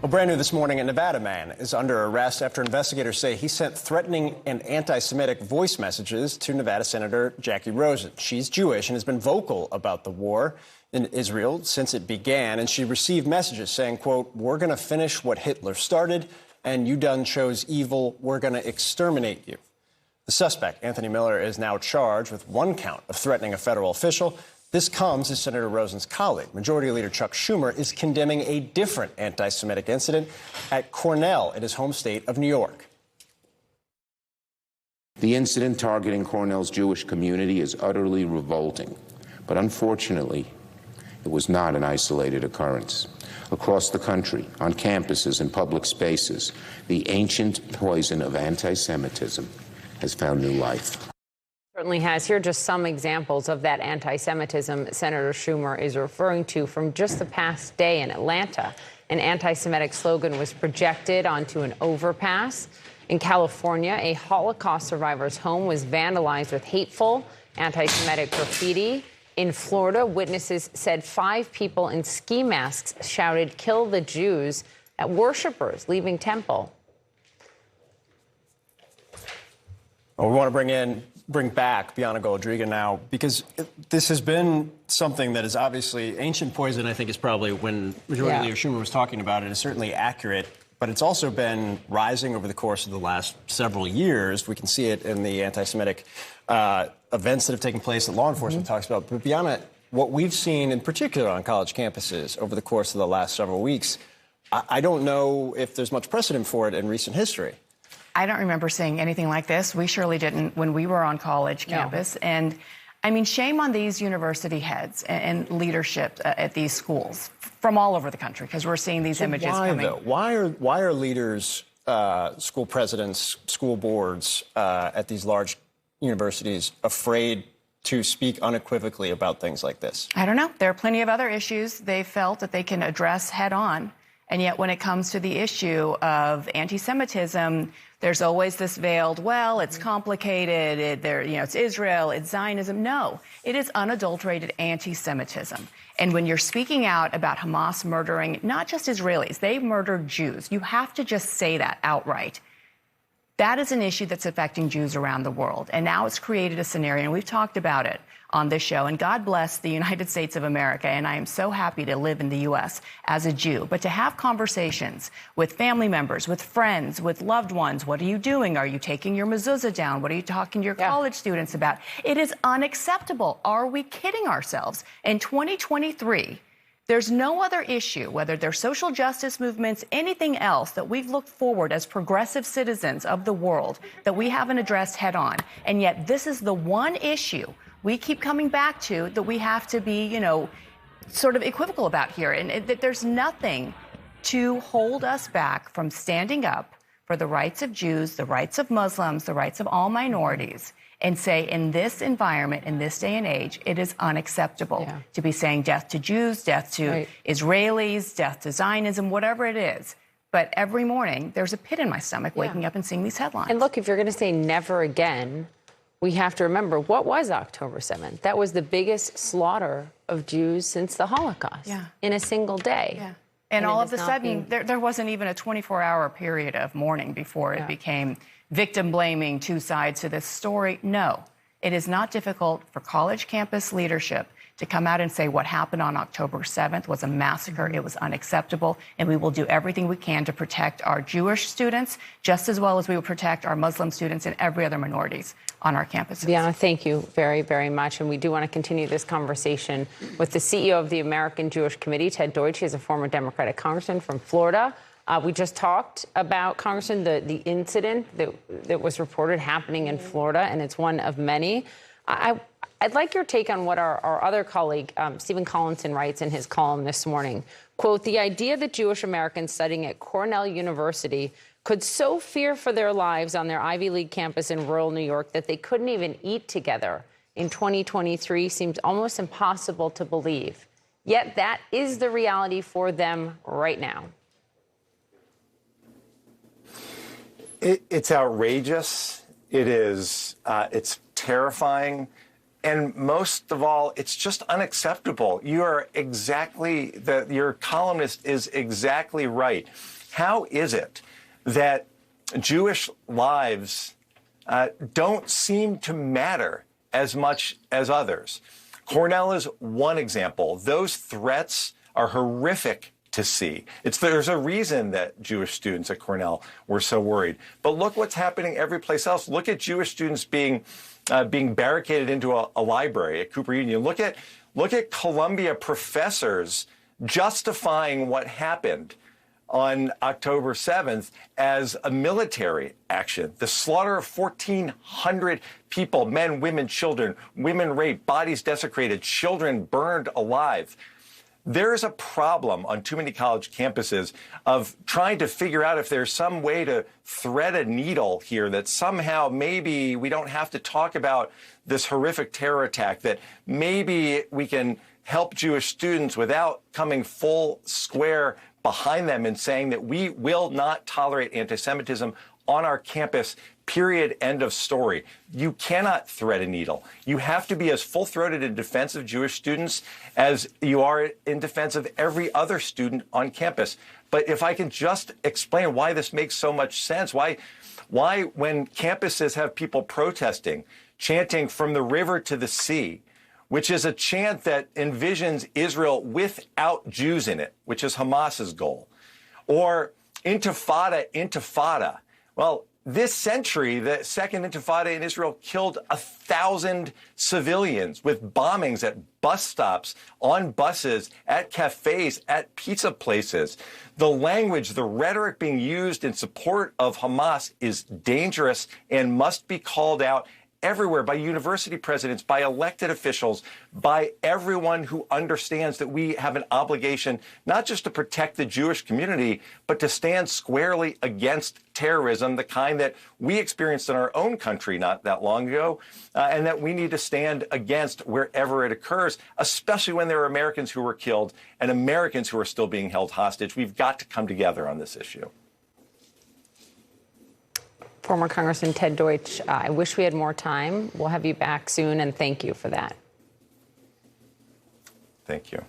Well, brand new this morning, a Nevada man is under arrest after investigators say he sent threatening and anti-Semitic voice messages to Nevada Senator Jackie Rosen. She's Jewish and has been vocal about the war in Israel since it began, and she received messages saying, quote, "We're going to finish what Hitler started, and you done chose evil. We're going to exterminate you." The suspect, Anthony Miller, is now charged with one count of threatening a federal official. This comes as Senator Rosen's colleague, Majority Leader Chuck Schumer, is condemning a different anti-Semitic incident at Cornell in his home state of New York. The incident targeting Cornell's Jewish community is utterly revolting, but unfortunately, it was not an isolated occurrence. Across the country, on campuses and public spaces, the ancient poison of anti-Semitism has found new life. Certainly has. Here are just some examples of that anti-Semitism Senator Schumer is referring to from just the past day in Atlanta. An anti-Semitic slogan was projected onto an overpass. In California, a Holocaust survivor's home was vandalized with hateful anti-Semitic graffiti. In Florida, witnesses said 5 people in ski masks shouted, "Kill the Jews," at worshipers leaving temple. Well, we want to bring back Bianca Goldriga now, because this has been something that is obviously ancient poison. I think is probably, when Majority Leader Schumer was talking about it, is certainly accurate, but it's also been rising over the course of the last several years. We can see it in the anti-Semitic events that have taken place that law enforcement talks about. But Bianca, what we've seen in particular on college campuses over the course of the last several weeks, I don't know if there's much precedent for it in recent history. I don't remember seeing anything like this. We surely didn't when we were on college campus. And I mean, shame on these university heads and leadership at these schools from all over the country, because we're seeing these images coming. Why are leaders, school presidents, school boards at these large universities afraid to speak unequivocally about things like this? I don't know. There are plenty of other issues they felt that they can address head on. And yet when it comes to the issue of anti-Semitism, there's always this veiled, well, it's complicated, it's Israel, it's Zionism. No, it is unadulterated anti-Semitism. And when you're speaking out about Hamas murdering not just Israelis, they murdered Jews. You have to just say that outright. That is an issue that's affecting Jews around the world. And now it's created a scenario, and we've talked about it on this show. And God bless the United States of America. And I am so happy to live in the U.S. as a Jew. But to have conversations with family members, with friends, with loved ones, what are you doing? Are you taking your mezuzah down? What are you talking to your college students about? It is unacceptable. Are we kidding ourselves? In 2023, there's no other issue, whether they're social justice movements, anything else, that we've looked forward as progressive citizens of the world that we haven't addressed head on. And yet this is the one issue we keep coming back to that we have to be, sort of equivocal about here. And that there's nothing to hold us back from standing up for the rights of Jews, the rights of Muslims, the rights of all minorities, and say, in this environment, in this day and age, it is unacceptable to be saying death to Jews, death to Israelis, death to Zionism, whatever it is. But every morning, there's a pit in my stomach waking up and seeing these headlines. And look, if you're going to say never again, we have to remember, what was October 7th? That was the biggest slaughter of Jews since the Holocaust in a single day. And all of a sudden, there wasn't even a 24-hour period of mourning before it became victim-blaming, two sides to this story. No, it is not difficult for college campus leadership to come out and say what happened on October 7th was a massacre. It was unacceptable. And we will do everything we can to protect our Jewish students just as well as we will protect our Muslim students and every other minorities on our campuses. Bianca, thank you very, very much. And we do want to continue this conversation with the CEO of the American Jewish Committee, Ted Deutch. He is a former Democratic congressman from Florida. We just talked about, Congressman, the incident that was reported happening in Florida, and it's one of many. I'd like your take on what our other colleague, Stephen Collinson, writes in his column this morning. Quote, "The idea that Jewish Americans studying at Cornell University could so fear for their lives on their Ivy League campus in rural New York that they couldn't even eat together in 2023 seems almost impossible to believe. Yet that is the reality for them right now." It's outrageous. It's terrifying. And most of all, it's just unacceptable. You are exactly, your columnist is exactly right. How is it that Jewish lives don't seem to matter as much as others? Cornell is one example. Those threats are horrific to see. There's a reason that Jewish students at Cornell were so worried. But look what's happening every place else. Look at Jewish students being barricaded into a library at Cooper Union. Look at Columbia professors justifying what happened on October 7th as a military action. The slaughter of 1,400 people, men, women, children, women raped, bodies desecrated, children burned alive. There's a problem on too many college campuses of trying to figure out if there's some way to thread a needle here, that somehow maybe we don't have to talk about this horrific terror attack, that maybe we can help Jewish students without coming full square behind them and saying that we will not tolerate anti-Semitism on our campus, period, end of story. You cannot thread a needle. You have to be as full-throated in defense of Jewish students as you are in defense of every other student on campus. But if I can just explain why this makes so much sense, why when campuses have people protesting, chanting from the river to the sea, which is a chant that envisions Israel without Jews in it, which is Hamas's goal, or intifada, intifada. Well, this century, the second intifada in Israel killed 1,000 civilians with bombings at bus stops, on buses, at cafes, at pizza places. The language, the rhetoric being used in support of Hamas is dangerous and must be called out everywhere, by university presidents, by elected officials, by everyone who understands that we have an obligation not just to protect the Jewish community, but to stand squarely against terrorism, the kind that we experienced in our own country not that long ago, and that we need to stand against wherever it occurs, especially when there are Americans who were killed and Americans who are still being held hostage. We've got to come together on this issue. Former Congressman Ted Deutch, I wish we had more time. We'll have you back soon, and thank you for that. Thank you.